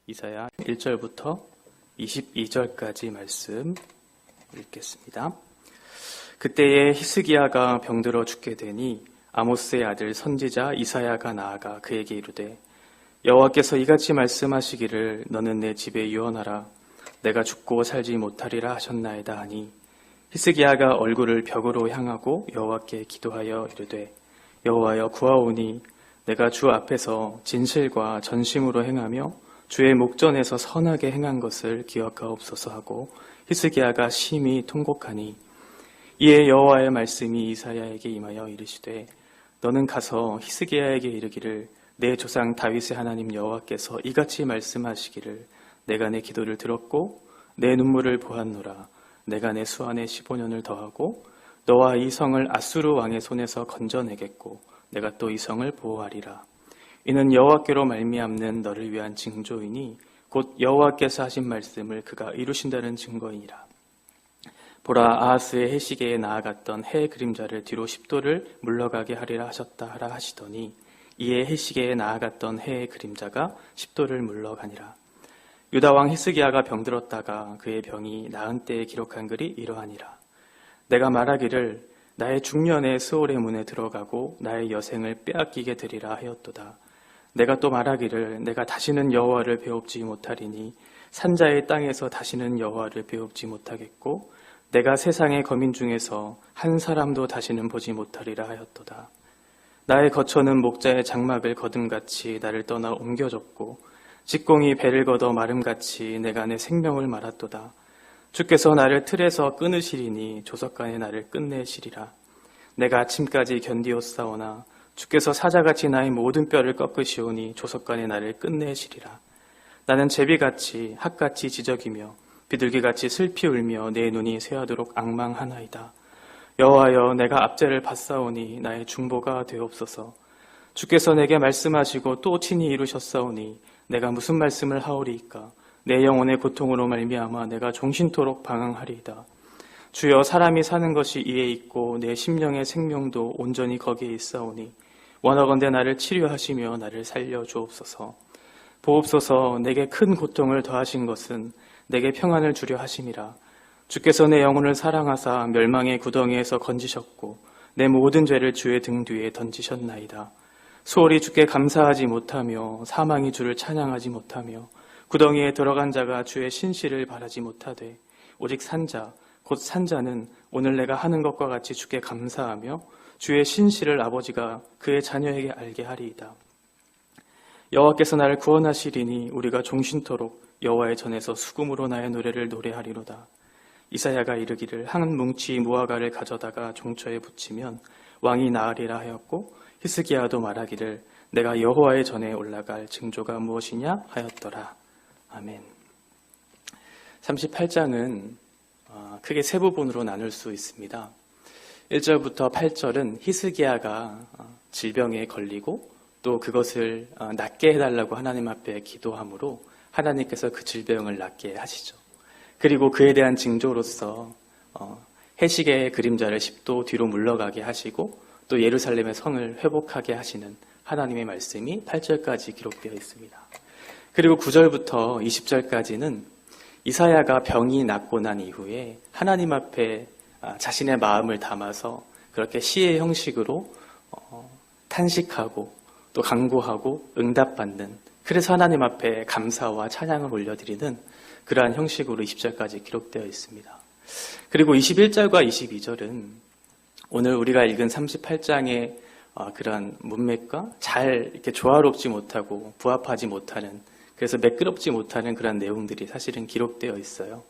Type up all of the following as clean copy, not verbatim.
이사야 1절부터 22절까지 말씀 읽겠습니다. 그때에 히스기야가 병들어 죽게 되니 아모스의 아들 선지자 이사야가 나아가 그에게 이르되 여호와께서 이같이 말씀하시기를 너는 내 집에 유언하라 내가 죽고 살지 못하리라 하셨나이다 하니 히스기야가 얼굴을 벽으로 향하고 여호와께 기도하여 이르되 여호와여 구하오니 내가 주 앞에서 진실과 전심으로 행하며 주의 목전에서 선하게 행한 것을 기억하옵소서 하고 히스기야가 심히 통곡하니 이에 여호와의 말씀이 이사야에게 임하여 이르시되 너는 가서 히스기야에게 이르기를 내 조상 다윗의 하나님 여호와께서 이같이 말씀하시기를 내가 내 기도를 들었고 내 눈물을 보았노라 내가 내 수완에 15년을 더하고 너와 이 성을 아수르 왕의 손에서 건져내겠고 내가 또 이 성을 보호하리라. 이는 여호와께로 말미암는 너를 위한 징조이니 곧 여호와께서 하신 말씀을 그가 이루신다는 증거이니라. 보라 아하스의 해시계에 나아갔던 해 그림자를 뒤로 10도를 물러가게 하리라 하셨다 하라 하시더니 이에 해시계에 나아갔던 해의 그림자가 10도를 물러가니라. 유다왕 히스기야가 병들었다가 그의 병이 나은 때에 기록한 글이 이러하니라. 내가 말하기를 나의 중년에 스올의 문에 들어가고 나의 여생을 빼앗기게 되리라 하였도다. 내가 또 말하기를 내가 다시는 여호와를 배웁지 못하리니 산자의 땅에서 다시는 여호와를 배웁지 못하겠고 내가 세상의 거민 중에서 한 사람도 다시는 보지 못하리라 하였도다. 나의 거처는 목자의 장막을 거둠같이 나를 떠나 옮겨졌고 직공이 배를 걷어 마름같이 내가 내 생명을 말았도다. 주께서 나를 틀에서 끊으시리니 조석간에 나를 끝내시리라. 내가 아침까지 견디었사오나 주께서 사자같이 나의 모든 뼈를 꺾으시오니 조석간에 나를 끝내시리라. 나는 제비같이 학같이 지저귀며 비둘기같이 슬피 울며 내 눈이 쇠하도록 앙망하나이다. 여호와여 내가 압제를 받사오니 나의 중보가 되옵소서. 주께서 내게 말씀하시고 또 친히 이루셨사오니 내가 무슨 말씀을 하오리이까. 내 영혼의 고통으로 말미암아 내가 종신토록 방황하리이다. 주여 사람이 사는 것이 이에 있고 내 심령의 생명도 온전히 거기에 있사오니 원하건대 나를 치료하시며 나를 살려주옵소서. 보옵소서. 내게 큰 고통을 더하신 것은 내게 평안을 주려 하심이라. 주께서 내 영혼을 사랑하사 멸망의 구덩이에서 건지셨고 내 모든 죄를 주의 등 뒤에 던지셨나이다. 수월이 주께 감사하지 못하며 사망이 주를 찬양하지 못하며 구덩이에 들어간 자가 주의 신실을 바라지 못하되 오직 산자 곧 산자는 오늘 내가 하는 것과 같이 주께 감사하며 주의 신실을 아버지가 그의 자녀에게 알게 하리이다. 여호와께서 나를 구원하시리니 우리가 종신토록 여호와의 전에서 수금으로 나의 노래를 노래하리로다. 이사야가 이르기를 한 뭉치 무화과를 가져다가 종처에 붙이면 왕이 나으리라 하였고 히스기야도 말하기를 내가 여호와의 전에 올라갈 징조가 무엇이냐 하였더라. 아멘. 38장은 크게 세 부분으로 나눌 수 있습니다. 1절부터 8절은 히스기야가 질병에 걸리고 또 그것을 낫게 해달라고 하나님 앞에 기도함으로 하나님께서 그 질병을 낫게 하시죠. 그리고 그에 대한 징조로서 해시계의 그림자를 10도 뒤로 물러가게 하시고 또 예루살렘의 성을 회복하게 하시는 하나님의 말씀이 8절까지 기록되어 있습니다. 그리고 9절부터 20절까지는 이사야가 병이 낫고 난 이후에 하나님 앞에 자신의 마음을 담아서 그렇게 시의 형식으로 탄식하고 또 간구하고 응답받는, 그래서 하나님 앞에 감사와 찬양을 올려드리는 그러한 형식으로 20절까지 기록되어 있습니다. 그리고 21절과 22절은 오늘 우리가 읽은 38장의 그러한 문맥과 잘 이렇게 조화롭지 못하고 부합하지 못하는, 그래서 매끄럽지 못하는 그런 내용들이 사실은 기록되어 있어요.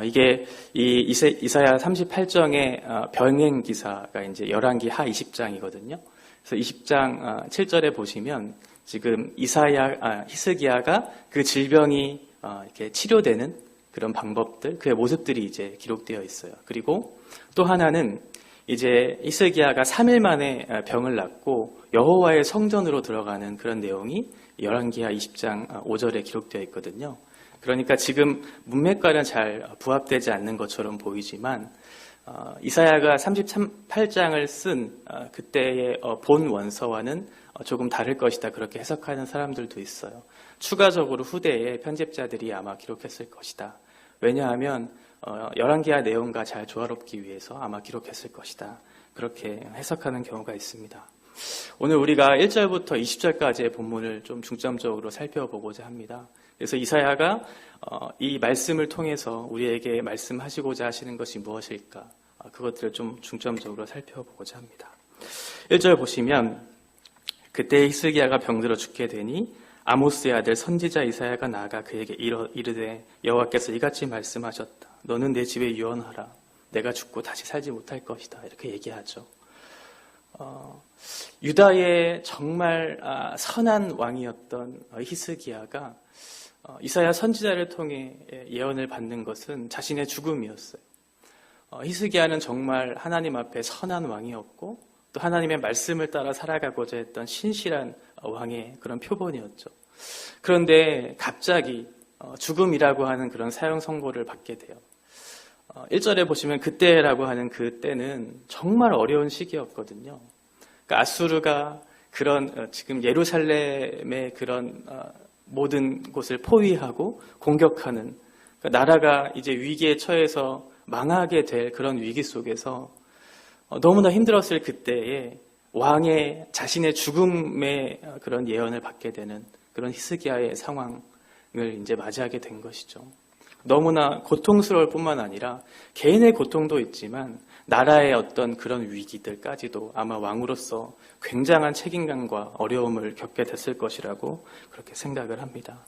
이게 이 이사야 38장의 병행 기사가 이제 열왕기 하 20장이거든요. 그래서 20장 7절에 보시면 지금 히스기야가 그 질병이 이렇게 치료되는 그런 방법들, 그의 모습들이 이제 기록되어 있어요. 그리고 또 하나는 이제 히스기야가 3일 만에 병을 낫고 여호와의 성전으로 들어가는 그런 내용이 열왕기하 20장 5절에 기록되어 있거든요. 그러니까 지금 문맥과는 잘 부합되지 않는 것처럼 보이지만 이사야가 38장을 쓴 그때의 본 원서와는 조금 다를 것이다, 그렇게 해석하는 사람들도 있어요. 추가적으로 후대에 편집자들이 아마 기록했을 것이다. 왜냐하면 열왕기하 내용과 잘 조화롭기 위해서 아마 기록했을 것이다. 그렇게 해석하는 경우가 있습니다. 오늘 우리가 1절부터 20절까지의 본문을 좀 중점적으로 살펴보고자 합니다. 그래서 이사야가 이 말씀을 통해서 우리에게 말씀하시고자 하시는 것이 무엇일까? 그것들을 좀 중점적으로 살펴보고자 합니다. 1절 보시면 그때 히스기야가 병들어 죽게 되니 아모스의 아들 선지자 이사야가 나아가 그에게 이르되 여호와께서 이같이 말씀하셨다. 너는 내 집에 유언하라. 내가 죽고 다시 살지 못할 것이다. 이렇게 얘기하죠. 유다의 정말 선한 왕이었던 히스기야가 이사야 선지자를 통해 예언을 받는 것은 자신의 죽음이었어요. 히스기야는 정말 하나님 앞에 선한 왕이었고 또 하나님의 말씀을 따라 살아가고자 했던 신실한 왕의 그런 표본이었죠. 그런데 갑자기 죽음이라고 하는 그런 사형 선고를 받게 돼요. 1절에 보시면 그때라고 하는 그때는 정말 어려운 시기였거든요. 그러니까 아수르가 그런 지금 예루살렘의 그런 모든 곳을 포위하고 공격하는 그러니까 나라가 이제 위기에 처해서 망하게 될 그런 위기 속에서 너무나 힘들었을 그때에 왕의 자신의 죽음의 그런 예언을 받게 되는 그런 히스기야의 상황을 이제 맞이하게 된 것이죠. 너무나 고통스러울 뿐만 아니라 개인의 고통도 있지만 나라의 어떤 그런 위기들까지도 아마 왕으로서 굉장한 책임감과 어려움을 겪게 됐을 것이라고 그렇게 생각을 합니다.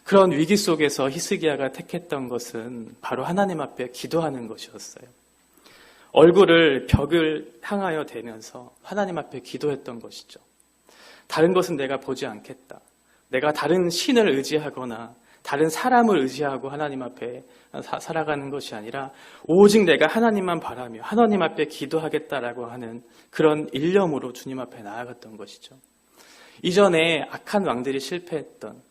그런 위기 속에서 히스기야가 택했던 것은 바로 하나님 앞에 기도하는 것이었어요. 얼굴을 벽을 향하여 대면서 하나님 앞에 기도했던 것이죠. 다른 것은 내가 보지 않겠다. 내가 다른 신을 의지하거나 다른 사람을 의지하고 하나님 앞에 살아가는 것이 아니라 오직 내가 하나님만 바라며 하나님 앞에 기도하겠다라고 하는 그런 일념으로 주님 앞에 나아갔던 것이죠. 이전에 악한 왕들이 실패했던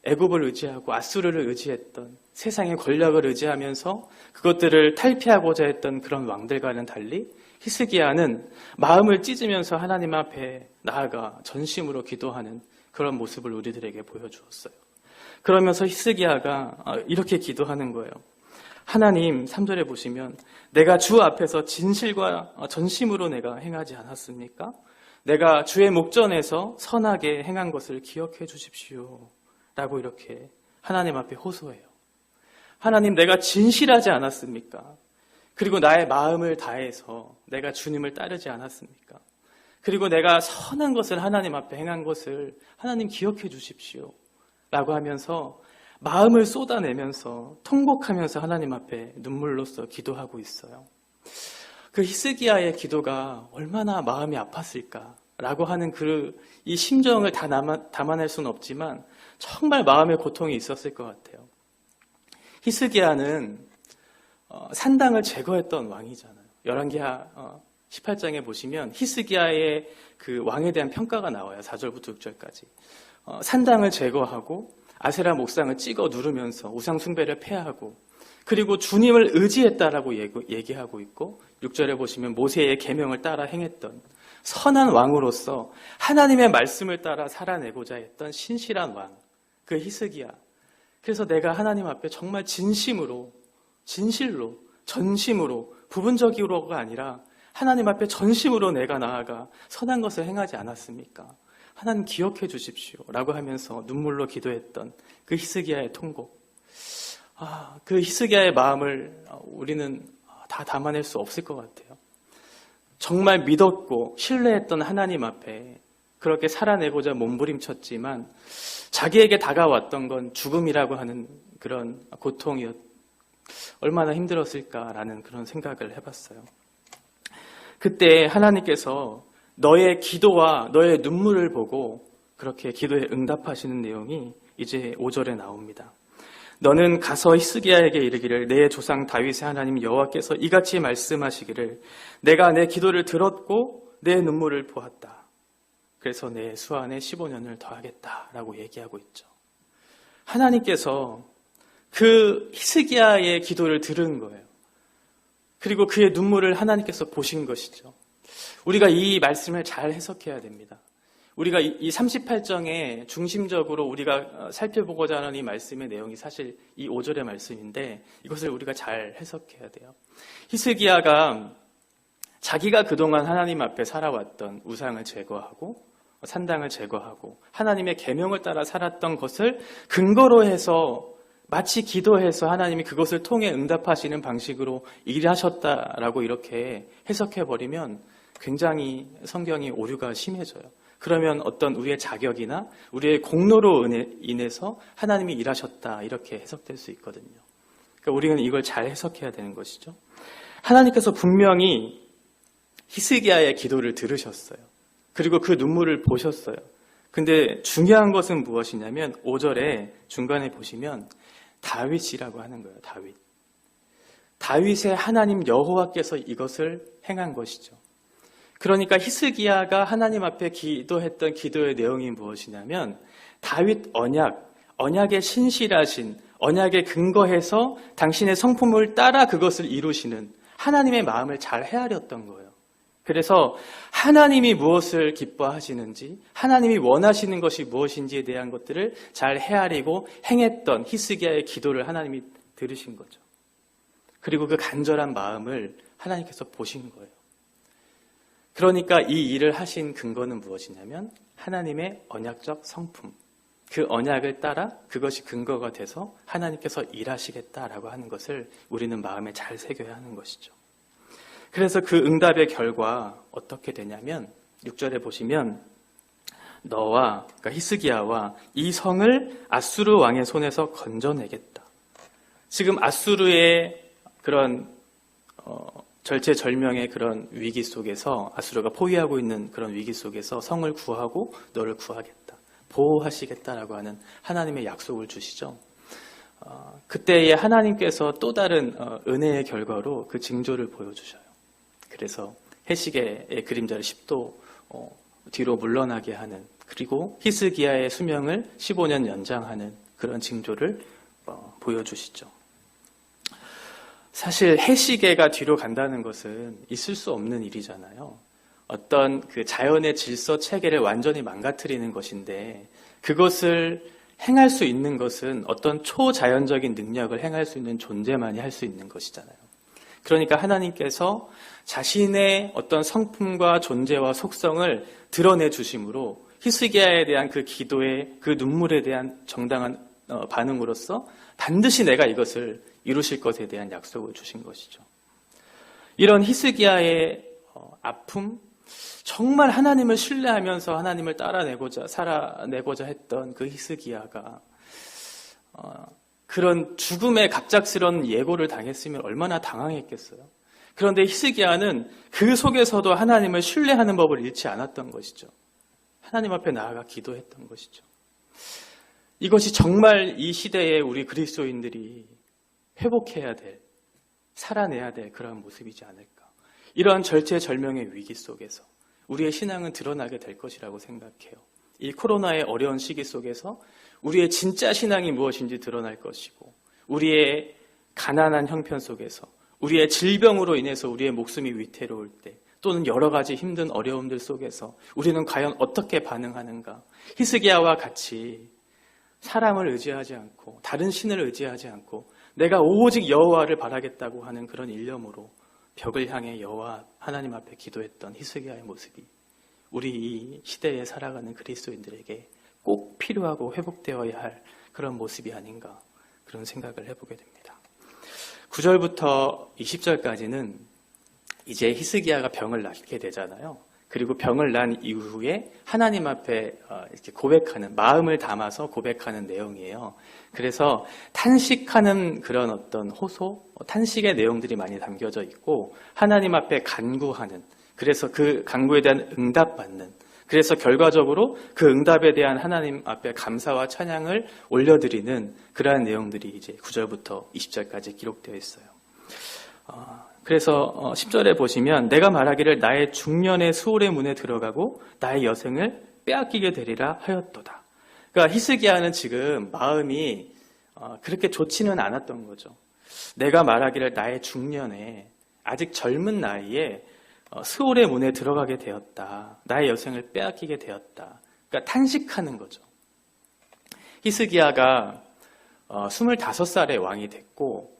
애굽을 의지하고 아수르를 의지했던 세상의 권력을 의지하면서 그것들을 탈피하고자 했던 그런 왕들과는 달리 히스기야는 마음을 찢으면서 하나님 앞에 나아가 전심으로 기도하는 그런 모습을 우리들에게 보여주었어요. 그러면서 히스기야가 이렇게 기도하는 거예요. 하나님, 3절에 보시면 내가 주 앞에서 진실과 전심으로 내가 행하지 않았습니까? 내가 주의 목전에서 선하게 행한 것을 기억해 주십시오. 라고 이렇게 하나님 앞에 호소해요. 하나님, 내가 진실하지 않았습니까? 그리고 나의 마음을 다해서 내가 주님을 따르지 않았습니까? 그리고 내가 선한 것을 하나님 앞에 행한 것을 하나님 기억해 주십시오. 라고 하면서 마음을 쏟아내면서 통곡하면서 하나님 앞에 눈물로써 기도하고 있어요. 그 히스기야의 기도가 얼마나 마음이 아팠을까라고 하는 이 심정을 다 담아낼 수는 없지만 정말 마음의 고통이 있었을 것 같아요. 히스기야는 산당을 제거했던 왕이잖아요. 열왕기하 18장에 보시면 히스기야의 그 왕에 대한 평가가 나와요. 4절부터 6절까지. 산당을 제거하고 아세라 목상을 찍어 누르면서 우상 숭배를 폐하고 그리고 주님을 의지했다라고 얘기하고 있고 6절에 보시면 모세의 계명을 따라 행했던 선한 왕으로서 하나님의 말씀을 따라 살아내고자 했던 신실한 왕, 그 히스기야. 그래서 내가 하나님 앞에 정말 진실로, 전심으로, 부분적으로가 아니라 하나님 앞에 전심으로 내가 나아가 선한 것을 행하지 않았습니까? 하나님 기억해 주십시오. 라고 하면서 눈물로 기도했던 그 히스기야의 통곡. 그 히스기야의 마음을 우리는 다 담아낼 수 없을 것 같아요. 정말 믿었고 신뢰했던 하나님 앞에 그렇게 살아내고자 몸부림쳤지만 자기에게 다가왔던 건 죽음이라고 하는 그런 고통이었 얼마나 힘들었을까라는 그런 생각을 해봤어요. 그때 하나님께서 너의 기도와 너의 눈물을 보고 그렇게 기도에 응답하시는 내용이 이제 5절에 나옵니다. 너는 가서 히스기야에게 이르기를 내 조상 다윗의 하나님 여호와께서 이같이 말씀하시기를 내가 내 기도를 들었고 내 눈물을 보았다. 그래서 내 수완에 15년을 더하겠다라고 얘기하고 있죠. 하나님께서 그 히스기야의 기도를 들은 거예요. 그리고 그의 눈물을 하나님께서 보신 것이죠. 우리가 이 말씀을 잘 해석해야 됩니다. 우리가 이 38장의 중심적으로 우리가 살펴보고자 하는 이 말씀의 내용이 사실 이 5절의 말씀인데 이것을 우리가 잘 해석해야 돼요. 히스기야가 자기가 그동안 하나님 앞에 살아왔던 우상을 제거하고 산당을 제거하고 하나님의 계명을 따라 살았던 것을 근거로 해서 마치 기도해서 하나님이 그것을 통해 응답하시는 방식으로 일하셨다라고 이렇게 해석해버리면 굉장히 성경이 오류가 심해져요. 그러면 어떤 우리의 자격이나 우리의 공로로 인해서 하나님이 일하셨다 이렇게 해석될 수 있거든요. 그러니까 우리는 이걸 잘 해석해야 되는 것이죠. 하나님께서 분명히 히스기야의 기도를 들으셨어요. 그리고 그 눈물을 보셨어요. 근데 중요한 것은 무엇이냐면 5절에 중간에 보시면 다윗이라고 하는 거예요. 다윗의 하나님 여호와께서 이것을 행한 것이죠. 그러니까 히스기야가 하나님 앞에 기도했던 기도의 내용이 무엇이냐면 다윗 언약의 신실하신 언약에 근거해서 당신의 성품을 따라 그것을 이루시는 하나님의 마음을 잘 헤아렸던 거예요. 그래서 하나님이 무엇을 기뻐하시는지 하나님이 원하시는 것이 무엇인지에 대한 것들을 잘 헤아리고 행했던 히스기야의 기도를 하나님이 들으신 거죠. 그리고 그 간절한 마음을 하나님께서 보신 거예요. 그러니까 이 일을 하신 근거는 무엇이냐면 하나님의 언약적 성품, 그 언약을 따라 그것이 근거가 돼서 하나님께서 일하시겠다라고 하는 것을 우리는 마음에 잘 새겨야 하는 것이죠. 그래서 그 응답의 결과 어떻게 되냐면 6절에 보시면 그러니까 히스기야와 이 성을 아수르 왕의 손에서 건져내겠다. 지금 아수르의 그런 절체절명의 그런 위기 속에서 아수르가 포위하고 있는 그런 위기 속에서 성을 구하고 너를 구하겠다. 보호하시겠다라고 하는 하나님의 약속을 주시죠. 그때에 하나님께서 또 다른 은혜의 결과로 그 징조를 보여주셔요. 그래서 해시계의 그림자를 10도 뒤로 물러나게 하는 그리고 히스기야의 수명을 15년 연장하는 그런 징조를 보여주시죠. 사실 해시계가 뒤로 간다는 것은 있을 수 없는 일이잖아요. 어떤 그 자연의 질서 체계를 완전히 망가뜨리는 것인데 그것을 행할 수 있는 것은 어떤 초자연적인 능력을 행할 수 있는 존재만이 할 수 있는 것이잖아요. 그러니까 하나님께서 자신의 어떤 성품과 존재와 속성을 드러내 주심으로 히스기야에 대한 그 기도의 그 눈물에 대한 정당한 반응으로서 반드시 내가 이것을 이루실 것에 대한 약속을 주신 것이죠. 이런 히스기야의 아픔, 정말 하나님을 신뢰하면서 하나님을 살아내고자 했던 그 히스기야가 그런 죽음의 갑작스러운 예고를 당했으면 얼마나 당황했겠어요. 그런데 히스기야는 그 속에서도 하나님을 신뢰하는 법을 잃지 않았던 것이죠. 하나님 앞에 나아가 기도했던 것이죠. 이것이 정말 이 시대에 우리 그리스도인들이 회복해야 될, 살아내야 될 그런 모습이지 않을까. 이러한 절체절명의 위기 속에서 우리의 신앙은 드러나게 될 것이라고 생각해요. 이 코로나의 어려운 시기 속에서 우리의 진짜 신앙이 무엇인지 드러날 것이고 우리의 가난한 형편 속에서 우리의 질병으로 인해서 우리의 목숨이 위태로울 때 또는 여러 가지 힘든 어려움들 속에서 우리는 과연 어떻게 반응하는가. 히스기야와 같이 사람을 의지하지 않고 다른 신을 의지하지 않고 내가 오직 여호와를 바라겠다고 하는 그런 일념으로 벽을 향해 여호와 하나님 앞에 기도했던 히스기야의 모습이 우리 이 시대에 살아가는 그리스도인들에게 꼭 필요하고 회복되어야 할 그런 모습이 아닌가 그런 생각을 해보게 됩니다. 9절부터 20절까지는 이제 히스기야가 병을 낫게 되잖아요. 그리고 병을 난 이후에 하나님 앞에 이렇게 고백하는, 마음을 담아서 고백하는 내용이에요. 그래서 탄식하는 그런 어떤 호소, 탄식의 내용들이 많이 담겨져 있고 하나님 앞에 간구하는, 그래서 그 간구에 대한 응답받는, 그래서 결과적으로 그 응답에 대한 하나님 앞에 감사와 찬양을 올려드리는 그러한 내용들이 이제 9절부터 20절까지 기록되어 있어요. 그래서 10절에 보시면 내가 말하기를 나의 중년의 수월의 문에 들어가고 나의 여생을 빼앗기게 되리라 하였도다. 그러니까 히스기야는 지금 마음이 그렇게 좋지는 않았던 거죠. 내가 말하기를 나의 중년에 아직 젊은 나이에 스올의 문에 들어가게 되었다. 나의 여생을 빼앗기게 되었다. 그러니까 탄식하는 거죠. 히스기야가 25살에 왕이 됐고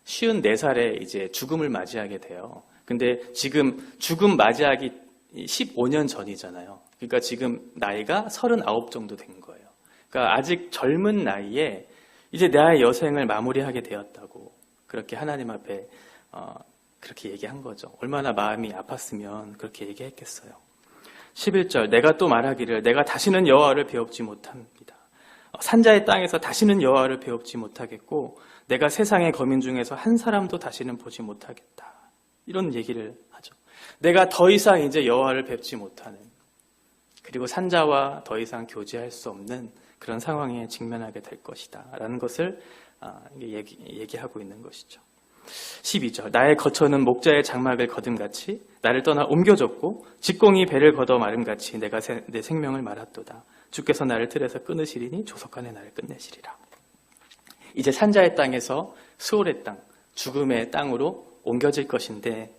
54살에 이제 죽음을 맞이하게 돼요. 근데 지금 죽음 맞이하기 15년 전이잖아요. 그러니까 지금 나이가 39 정도 된 거예요. 그러니까 아직 젊은 나이에 이제 나의 여생을 마무리하게 되었다고 그렇게 하나님 앞에 그렇게 얘기한 거죠. 얼마나 마음이 아팠으면 그렇게 얘기했겠어요. 11절 내가 또 말하기를 내가 다시는 여호와를 배웁지 못합니다. 산자의 땅에서 다시는 여호와를 배웁지 못하겠고 내가 세상의 거민 중에서 한 사람도 다시는 보지 못하겠다. 이런 얘기를 하죠. 내가 더 이상 이제 여호와를 뵙지 못하는, 그리고 산자와 더 이상 교제할 수 없는 그런 상황에 직면하게 될 것이다 라는 것을 얘기하고 있는 것이죠. 12절 나의 거처는 목자의 장막을 거둠같이 나를 떠나 옮겨졌고 직공이 배를 걷어 마름같이 내가 내 생명을 말았도다. 주께서 나를 틀에서 끊으시리니 조석간에 나를 끝내시리라. 이제 산자의 땅에서 수월의 땅, 죽음의 땅으로 옮겨질 것인데,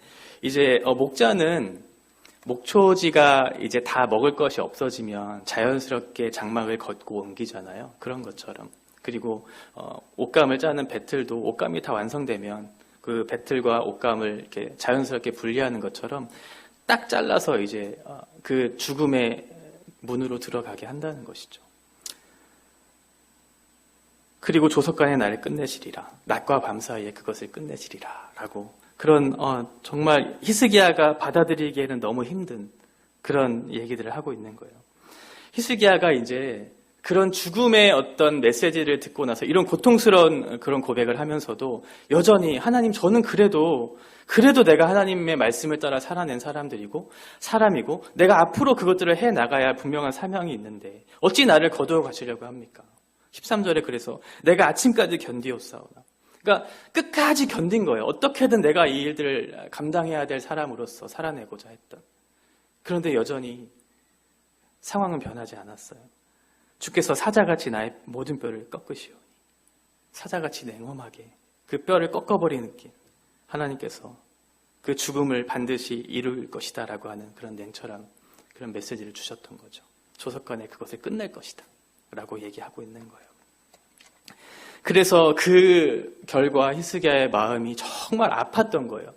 이제 목자는 목초지가 이제 다 먹을 것이 없어지면 자연스럽게 장막을 걷고 옮기잖아요. 그런 것처럼. 그리고 옷감을 짜는 배틀도 옷감이 다 완성되면 그 배틀과 옷감을 이렇게 자연스럽게 분리하는 것처럼 딱 잘라서 이제 그 죽음의 문으로 들어가게 한다는 것이죠. 그리고 조석간에 나를 끝내시리라. 낮과 밤 사이에 그것을 끝내시리라. 라고 그런 정말 히스기야가 받아들이기에는 너무 힘든 그런 얘기들을 하고 있는 거예요. 히스기야가 이제 그런 죽음의 어떤 메시지를 듣고 나서 이런 고통스러운 그런 고백을 하면서도 여전히 하나님, 저는 그래도 내가 하나님의 말씀을 따라 살아낸 사람이고 내가 앞으로 그것들을 해나가야 할 분명한 사명이 있는데 어찌 나를 거두어 가시려고 합니까? 13절에 그래서 내가 아침까지 견디었사오나. 그러니까 끝까지 견딘 거예요. 어떻게든 내가 이 일들을 감당해야 될 사람으로서 살아내고자 했던. 그런데 여전히 상황은 변하지 않았어요. 주께서 사자같이 나의 모든 뼈를 꺾으시오니, 사자같이 냉엄하게 그 뼈를 꺾어버리는 길, 하나님께서 그 죽음을 반드시 이룰 것이다 라고 하는 그런 냉철한 그런 메시지를 주셨던 거죠. 조석간에 그것을 끝낼 것이다 라고 얘기하고 있는 거예요. 그래서 그 결과 히스기야의 마음이 정말 아팠던 거예요.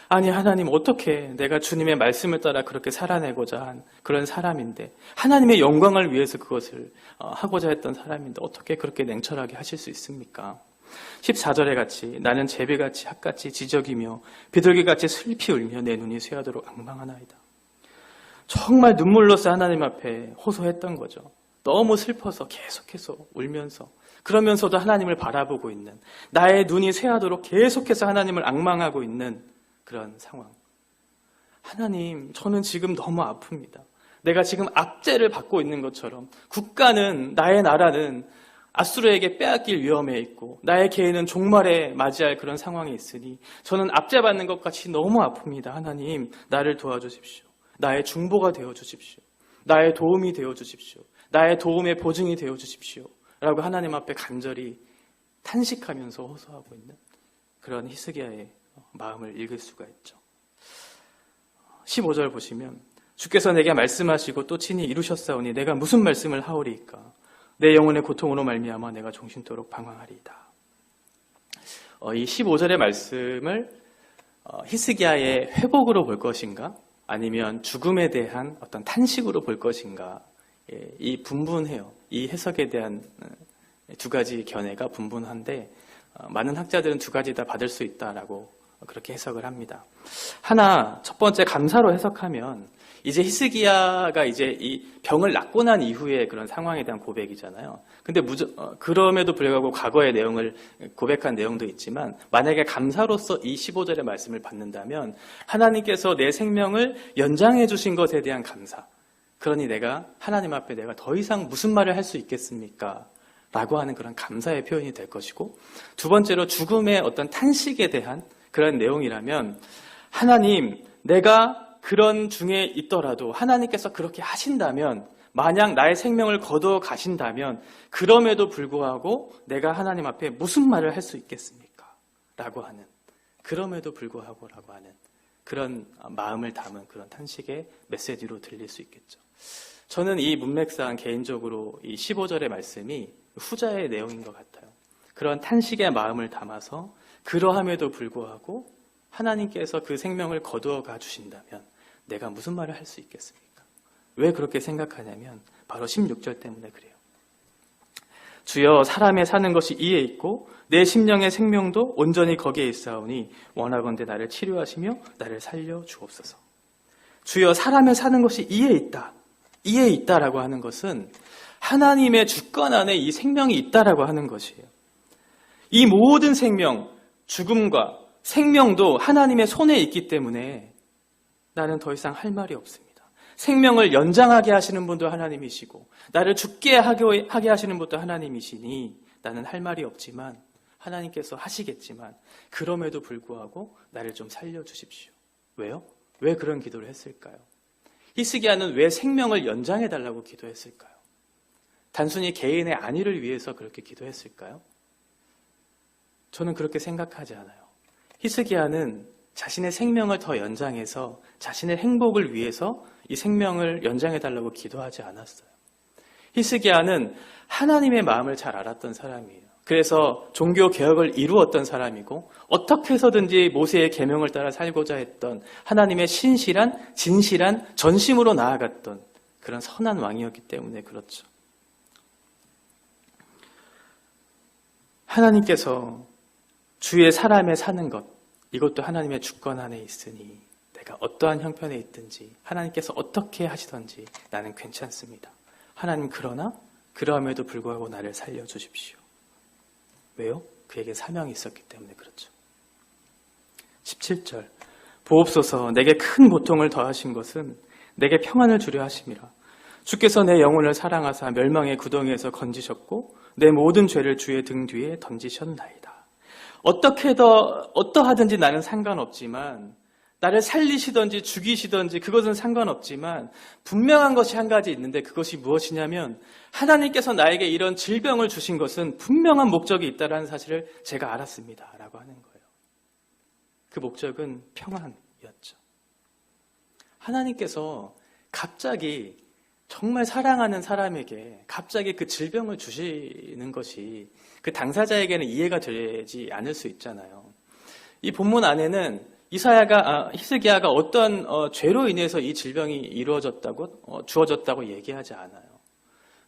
아니 하나님, 어떻게 내가 주님의 말씀을 따라 그렇게 살아내고자 한 그런 사람인데, 하나님의 영광을 위해서 그것을 하고자 했던 사람인데 어떻게 그렇게 냉철하게 하실 수 있습니까? 14절에 같이 나는 제비같이 핫같이 지저귀며 비둘기같이 슬피 울며 내 눈이 쇠하도록 앙망하나이다. 정말 눈물로써 하나님 앞에 호소했던 거죠. 너무 슬퍼서 계속해서 울면서, 그러면서도 하나님을 바라보고 있는, 나의 눈이 쇠하도록 계속해서 하나님을 앙망하고 있는 그런 상황. 하나님, 저는 지금 너무 아픕니다. 내가 지금 압제를 받고 있는 것처럼 국가는, 나의 나라는 아수르에게 빼앗길 위험에 있고 나의 개인은 종말에 맞이할 그런 상황에 있으니 저는 압제받는 것 같이 너무 아픕니다. 하나님, 나를 도와주십시오. 나의 중보가 되어주십시오. 나의 도움이 되어주십시오. 나의 도움의 보증이 되어주십시오. 라고 하나님 앞에 간절히 탄식하면서 호소하고 있는 그런 히스기야의 마음을 읽을 수가 있죠. 15절 보시면 주께서 내게 말씀하시고 또 친히 이루셨사오니 내가 무슨 말씀을 하오리이까. 내 영혼의 고통으로 말미암아 내가 종신토록 방황하리이다. 이 15절의 말씀을 히스기야의 회복으로 볼 것인가, 아니면 죽음에 대한 어떤 탄식으로 볼 것인가, 이 분분해요. 이 해석에 대한 두 가지 견해가 분분한데 많은 학자들은 두 가지 다 받을 수 있다라고 그렇게 해석을 합니다. 하나, 첫 번째 감사로 해석하면 이제 히스기야가 이제 이 병을 낫고 난 이후에 그런 상황에 대한 고백이잖아요. 근데 그럼에도 불구하고 과거의 내용을 고백한 내용도 있지만, 만약에 감사로서 이 15절의 말씀을 받는다면 하나님께서 내 생명을 연장해 주신 것에 대한 감사. 그러니 내가 하나님 앞에 내가 더 이상 무슨 말을 할 수 있겠습니까? 라고 하는 그런 감사의 표현이 될 것이고, 두 번째로 죽음의 어떤 탄식에 대한 그런 내용이라면, 하나님, 내가 그런 중에 있더라도 하나님께서 그렇게 하신다면, 만약 나의 생명을 거두어 가신다면 그럼에도 불구하고 내가 하나님 앞에 무슨 말을 할 수 있겠습니까? 라고 하는, 그럼에도 불구하고 라고 하는 그런 마음을 담은 그런 탄식의 메시지로 들릴 수 있겠죠. 저는 이 문맥상 개인적으로 이 15절의 말씀이 후자의 내용인 것 같아요. 그런 탄식의 마음을 담아서 그러함에도 불구하고 하나님께서 그 생명을 거두어 가 주신다면 내가 무슨 말을 할 수 있겠습니까? 왜 그렇게 생각하냐면 바로 16절 때문에 그래요. 주여 사람의 사는 것이 이에 있고 내 심령의 생명도 온전히 거기에 있사오니 원하건대 나를 치료하시며 나를 살려 주옵소서. 주여 사람의 사는 것이 이에 있다. 이에 있다라고 하는 것은 하나님의 주권 안에 이 생명이 있다라고 하는 것이에요. 이 모든 생명, 죽음과 생명도 하나님의 손에 있기 때문에 나는 더 이상 할 말이 없습니다. 생명을 연장하게 하시는 분도 하나님이시고 나를 죽게 하게 하시는 분도 하나님이시니 나는 할 말이 없지만 하나님께서 하시겠지만 그럼에도 불구하고 나를 좀 살려주십시오. 왜요? 왜 그런 기도를 했을까요? 히스기야는 왜 생명을 연장해달라고 기도했을까요? 단순히 개인의 안위를 위해서 그렇게 기도했을까요? 저는 그렇게 생각하지 않아요. 히스기야는 자신의 생명을 더 연장해서 자신의 행복을 위해서 이 생명을 연장해달라고 기도하지 않았어요. 히스기야는 하나님의 마음을 잘 알았던 사람이에요. 그래서 종교 개혁을 이루었던 사람이고 어떻게 해서든지 모세의 계명을 따라 살고자 했던 하나님의 신실한 진실한 전심으로 나아갔던 그런 선한 왕이었기 때문에 그렇죠. 하나님께서 주의 사람에 사는 것, 이것도 하나님의 주권 안에 있으니 내가 어떠한 형편에 있든지 하나님께서 어떻게 하시든지 나는 괜찮습니다. 하나님 그러나 그러함에도 불구하고 나를 살려주십시오. 왜요? 그에게 사명이 있었기 때문에 그렇죠. 17절 보옵소서 내게 큰 고통을 더하신 것은 내게 평안을 주려 하심이라. 주께서 내 영혼을 사랑하사 멸망의 구덩이에서 건지셨고 내 모든 죄를 주의 등 뒤에 던지셨나이다. 어떠하든지 나는 상관없지만 나를 살리시든지 죽이시든지 그것은 상관없지만 분명한 것이 한 가지 있는데 그것이 무엇이냐면 하나님께서 나에게 이런 질병을 주신 것은 분명한 목적이 있다는 사실을 제가 알았습니다 라고 하는 거예요. 그 목적은 평안이었죠. 하나님께서 갑자기 정말 사랑하는 사람에게 갑자기 그 질병을 주시는 것이 그 당사자에게는 이해가 되지 않을 수 있잖아요. 이 본문 안에는 히스기야가 어떤 죄로 인해서 이 질병이 주어졌다고 얘기하지 않아요.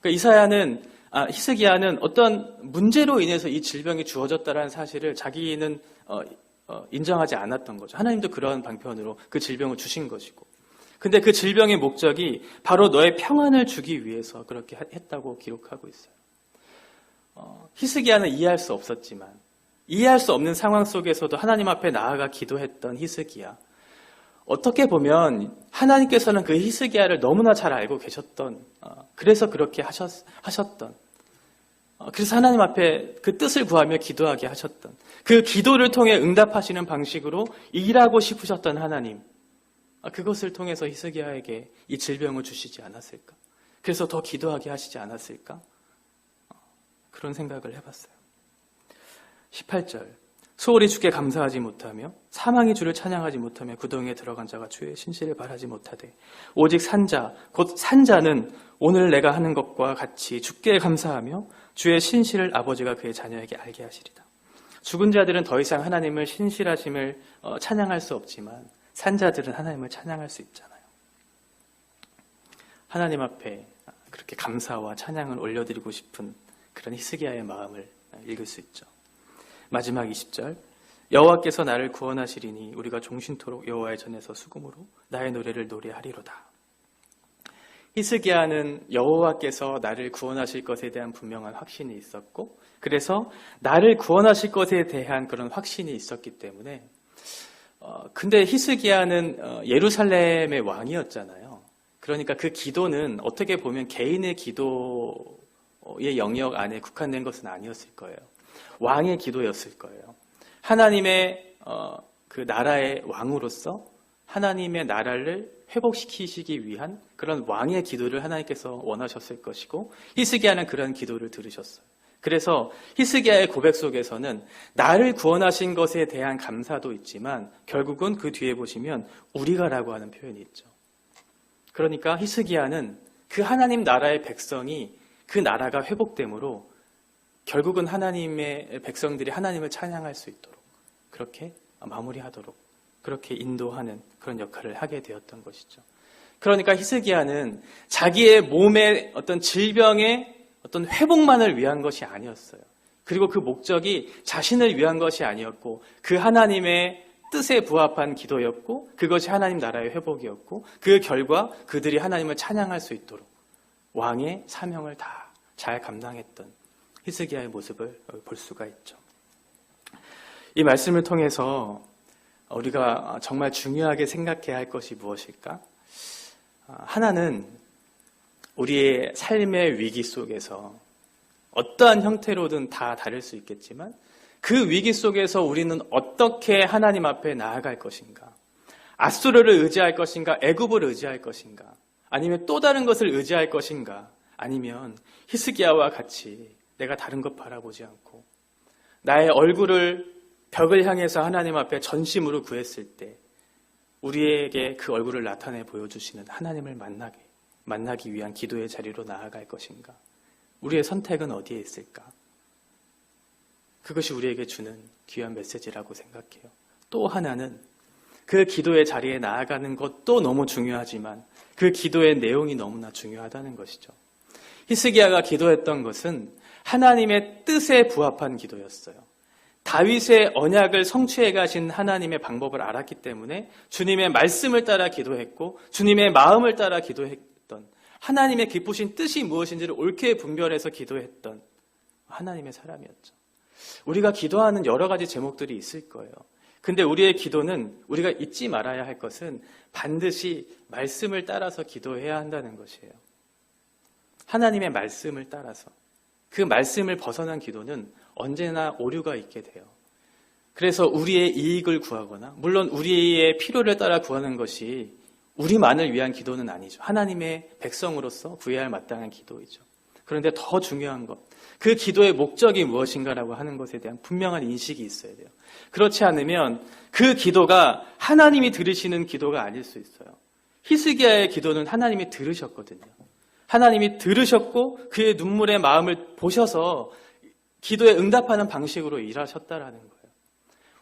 그러니까 히스기야는 어떤 문제로 인해서 이 질병이 주어졌다는 사실을 자기는 인정하지 않았던 거죠. 하나님도 그런 방편으로 그 질병을 주신 것이고. 근데 그 질병의 목적이 바로 너의 평안을 주기 위해서 그렇게 했다고 기록하고 있어요. 히스기야는 이해할 수 없었지만 이해할 수 없는 상황 속에서도 하나님 앞에 나아가 기도했던 히스기야. 어떻게 보면 하나님께서는 그 히스기야를 너무나 잘 알고 계셨던, 그래서 그렇게 하셨던, 그래서 하나님 앞에 그 뜻을 구하며 기도하게 하셨던, 그 기도를 통해 응답하시는 방식으로 일하고 싶으셨던 하나님, 그것을 통해서 히스기야에게 이 질병을 주시지 않았을까? 그래서 더 기도하게 하시지 않았을까? 그런 생각을 해봤어요. 18절 소홀히 주께 감사하지 못하며 사망이 주를 찬양하지 못하며 구덩이에 들어간 자가 주의 신실을 바라지 못하되 오직 산자 곧 산자는 오늘 내가 하는 것과 같이 주께 감사하며 주의 신실을 아버지가 그의 자녀에게 알게 하시리다. 죽은 자들은 더 이상 하나님을 신실하심을 찬양할 수 없지만 산자들은 하나님을 찬양할 수 있잖아요. 하나님 앞에 그렇게 감사와 찬양을 올려드리고 싶은 그런 히스기야의 마음을 읽을 수 있죠. 마지막 20절 여호와께서 나를 구원하시리니 우리가 종신토록 여호와의 전에서 수금으로 나의 노래를 노래하리로다. 히스기야는 여호와께서 나를 구원하실 것에 대한 분명한 확신이 있었고 그래서 나를 구원하실 것에 대한 그런 확신이 있었기 때문에 근데 히스기야는 예루살렘의 왕이었잖아요. 그러니까 그 기도는 어떻게 보면 개인의 기도의 영역 안에 국한된 것은 아니었을 거예요. 왕의 기도였을 거예요. 하나님의 그 나라의 왕으로서 하나님의 나라를 회복시키시기 위한 그런 왕의 기도를 하나님께서 원하셨을 것이고 히스기야는 그런 기도를 들으셨어요. 그래서 히스기야의 고백 속에서는 나를 구원하신 것에 대한 감사도 있지만 결국은 그 뒤에 보시면 우리가라고 하는 표현이 있죠. 그러니까 히스기야는 그 하나님 나라의 백성이 그 나라가 회복되므로 결국은 하나님의 백성들이 하나님을 찬양할 수 있도록 그렇게 마무리하도록 그렇게 인도하는 그런 역할을 하게 되었던 것이죠. 그러니까 히스기야는 자기의 몸의 어떤 질병의 어떤 회복만을 위한 것이 아니었어요. 그리고 그 목적이 자신을 위한 것이 아니었고 그 하나님의 뜻에 부합한 기도였고 그것이 하나님 나라의 회복이었고 그 결과 그들이 하나님을 찬양할 수 있도록 왕의 사명을 다 잘 감당했던 히스기야의 모습을 볼 수가 있죠. 이 말씀을 통해서 우리가 정말 중요하게 생각해야 할 것이 무엇일까? 하나는 우리의 삶의 위기 속에서 어떠한 형태로든 다 다를 수 있겠지만 그 위기 속에서 우리는 어떻게 하나님 앞에 나아갈 것인가? 앗수르를 의지할 것인가? 애굽을 의지할 것인가? 아니면 또 다른 것을 의지할 것인가? 아니면 히스기야와 같이 내가 다른 것 바라보지 않고 나의 얼굴을 벽을 향해서 하나님 앞에 전심으로 구했을 때 우리에게 그 얼굴을 나타내 보여주시는 하나님을 만나기 위한 기도의 자리로 나아갈 것인가? 우리의 선택은 어디에 있을까? 그것이 우리에게 주는 귀한 메시지라고 생각해요. 또 하나는 그 기도의 자리에 나아가는 것도 너무 중요하지만 그 기도의 내용이 너무나 중요하다는 것이죠. 히스기야가 기도했던 것은 하나님의 뜻에 부합한 기도였어요. 다윗의 언약을 성취해 가신 하나님의 방법을 알았기 때문에 주님의 말씀을 따라 기도했고 주님의 마음을 따라 기도했던 하나님의 기쁘신 뜻이 무엇인지를 옳게 분별해서 기도했던 하나님의 사람이었죠. 우리가 기도하는 여러 가지 제목들이 있을 거예요. 근데 우리의 기도는 우리가 잊지 말아야 할 것은 반드시 말씀을 따라서 기도해야 한다는 것이에요. 하나님의 말씀을 따라서. 그 말씀을 벗어난 기도는 언제나 오류가 있게 돼요. 그래서 우리의 이익을 구하거나 물론 우리의 필요를 따라 구하는 것이 우리만을 위한 기도는 아니죠. 하나님의 백성으로서 구해야 할 마땅한 기도이죠. 그런데 더 중요한 것, 그 기도의 목적이 무엇인가라고 하는 것에 대한 분명한 인식이 있어야 돼요. 그렇지 않으면 그 기도가 하나님이 들으시는 기도가 아닐 수 있어요. 히스기야의 기도는 하나님이 들으셨거든요. 하나님이 들으셨고 그의 눈물의 마음을 보셔서 기도에 응답하는 방식으로 일하셨다라는 거예요.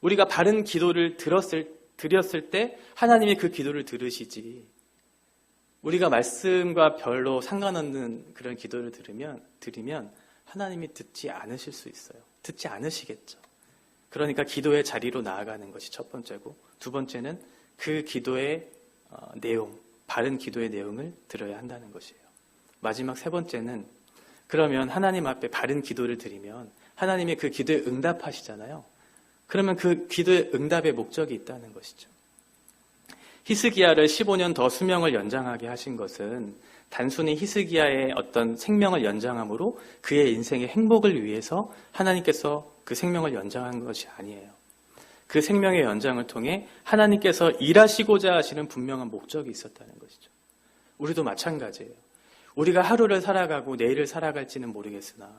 우리가 바른 기도를 드렸을 때 하나님이 그 기도를 들으시지. 우리가 말씀과 별로 상관없는 그런 기도를 드리면 하나님이 듣지 않으실 수 있어요. 듣지 않으시겠죠. 그러니까 기도의 자리로 나아가는 것이 첫 번째고 두 번째는 그 기도의 내용, 바른 기도의 내용을 들어야 한다는 것이에요. 마지막 세 번째는 그러면 하나님 앞에 바른 기도를 드리면 하나님이 그 기도에 응답하시잖아요. 그러면 그 기도의 응답의 목적이 있다는 것이죠. 히스기야를 15년 더 수명을 연장하게 하신 것은 단순히 히스기야의 어떤 생명을 연장함으로 그의 인생의 행복을 위해서 하나님께서 그 생명을 연장한 것이 아니에요. 그 생명의 연장을 통해 하나님께서 일하시고자 하시는 분명한 목적이 있었다는 것이죠. 우리도 마찬가지예요. 우리가 하루를 살아가고 내일을 살아갈지는 모르겠으나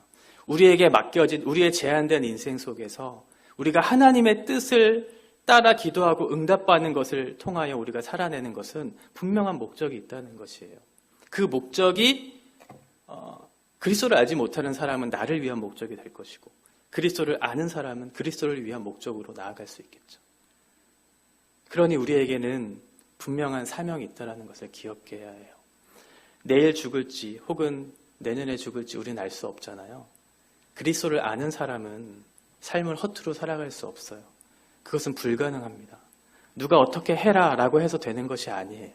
우리에게 맡겨진 우리의 제한된 인생 속에서 우리가 하나님의 뜻을 따라 기도하고 응답받는 것을 통하여 우리가 살아내는 것은 분명한 목적이 있다는 것이에요. 그 목적이 그리스도를 알지 못하는 사람은 나를 위한 목적이 될 것이고 그리스도를 아는 사람은 그리스도를 위한 목적으로 나아갈 수 있겠죠. 그러니 우리에게는 분명한 사명이 있다는 것을 기억해야 해요. 내일 죽을지 혹은 내년에 죽을지 우리는 알 수 없잖아요. 그리스도를 아는 사람은 삶을 허투루 살아갈 수 없어요. 그것은 불가능합니다. 누가 어떻게 해라 라고 해서 되는 것이 아니에요.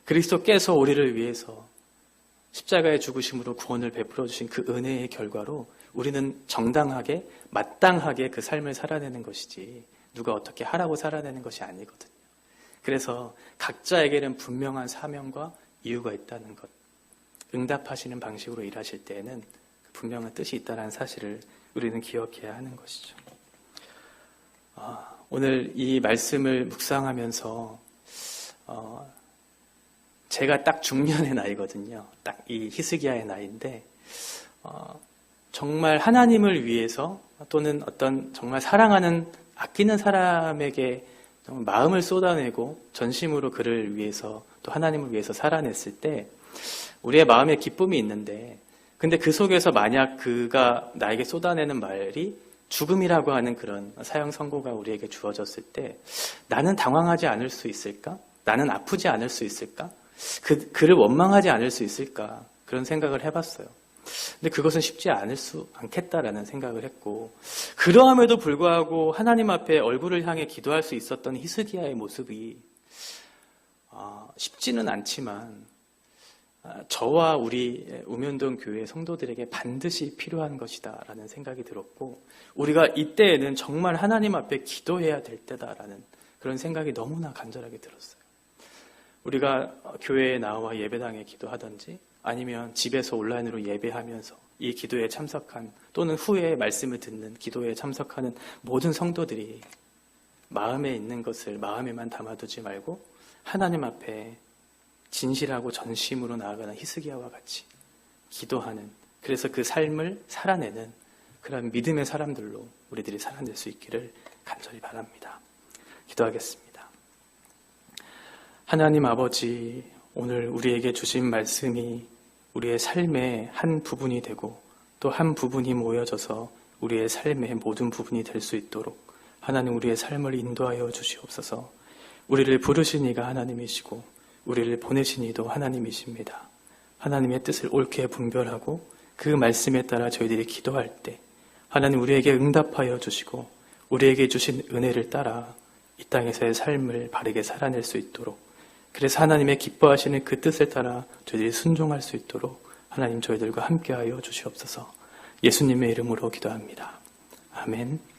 그리스도께서 우리를 위해서 십자가의 죽으심으로 구원을 베풀어 주신 그 은혜의 결과로 우리는 정당하게 마땅하게 그 삶을 살아내는 것이지 누가 어떻게 하라고 살아내는 것이 아니거든요. 그래서 각자에게는 분명한 사명과 이유가 있다는 것, 응답하시는 방식으로 일하실 때에는 분명한 뜻이 있다는 사실을 우리는 기억해야 하는 것이죠. 오늘 이 말씀을 묵상하면서 제가 딱 중년의 나이거든요. 딱 이 히스기야의 나이인데 정말 하나님을 위해서 또는 어떤 정말 사랑하는 아끼는 사람에게 정말 마음을 쏟아내고 전심으로 그를 위해서 또 하나님을 위해서 살아냈을 때 우리의 마음에 기쁨이 있는데, 근데 그 속에서 만약 그가 나에게 쏟아내는 말이 죽음이라고 하는 그런 사형 선고가 우리에게 주어졌을 때 나는 당황하지 않을 수 있을까? 나는 아프지 않을 수 있을까? 그를 원망하지 않을 수 있을까? 그런 생각을 해봤어요. 근데 그것은 쉽지 않겠다라는 생각을 했고, 그러함에도 불구하고 하나님 앞에 얼굴을 향해 기도할 수 있었던 히스기야의 모습이 쉽지는 않지만 저와 우리 우면동 교회 성도들에게 반드시 필요한 것이다라는 생각이 들었고, 우리가 이때에는 정말 하나님 앞에 기도해야 될 때다라는 그런 생각이 너무나 간절하게 들었어요. 우리가 교회에 나와 예배당에 기도하든지 아니면 집에서 온라인으로 예배하면서 이 기도에 참석한, 또는 후에 말씀을 듣는 기도에 참석하는 모든 성도들이 마음에 있는 것을 마음에만 담아두지 말고 하나님 앞에 진실하고 전심으로 나아가는 히스기야와 같이 기도하는, 그래서 그 삶을 살아내는 그런 믿음의 사람들로 우리들이 살아낼 수 있기를 간절히 바랍니다. 기도하겠습니다. 하나님 아버지, 오늘 우리에게 주신 말씀이 우리의 삶의 한 부분이 되고 또 한 부분이 모여져서 우리의 삶의 모든 부분이 될 수 있도록 하나님 우리의 삶을 인도하여 주시옵소서. 우리를 부르신 이가 하나님이시고 우리를 보내신 이도 하나님이십니다. 하나님의 뜻을 옳게 분별하고 그 말씀에 따라 저희들이 기도할 때 하나님 우리에게 응답하여 주시고 우리에게 주신 은혜를 따라 이 땅에서의 삶을 바르게 살아낼 수 있도록, 그래서 하나님의 기뻐하시는 그 뜻을 따라 저희들이 순종할 수 있도록 하나님 저희들과 함께하여 주시옵소서. 예수님의 이름으로 기도합니다. 아멘.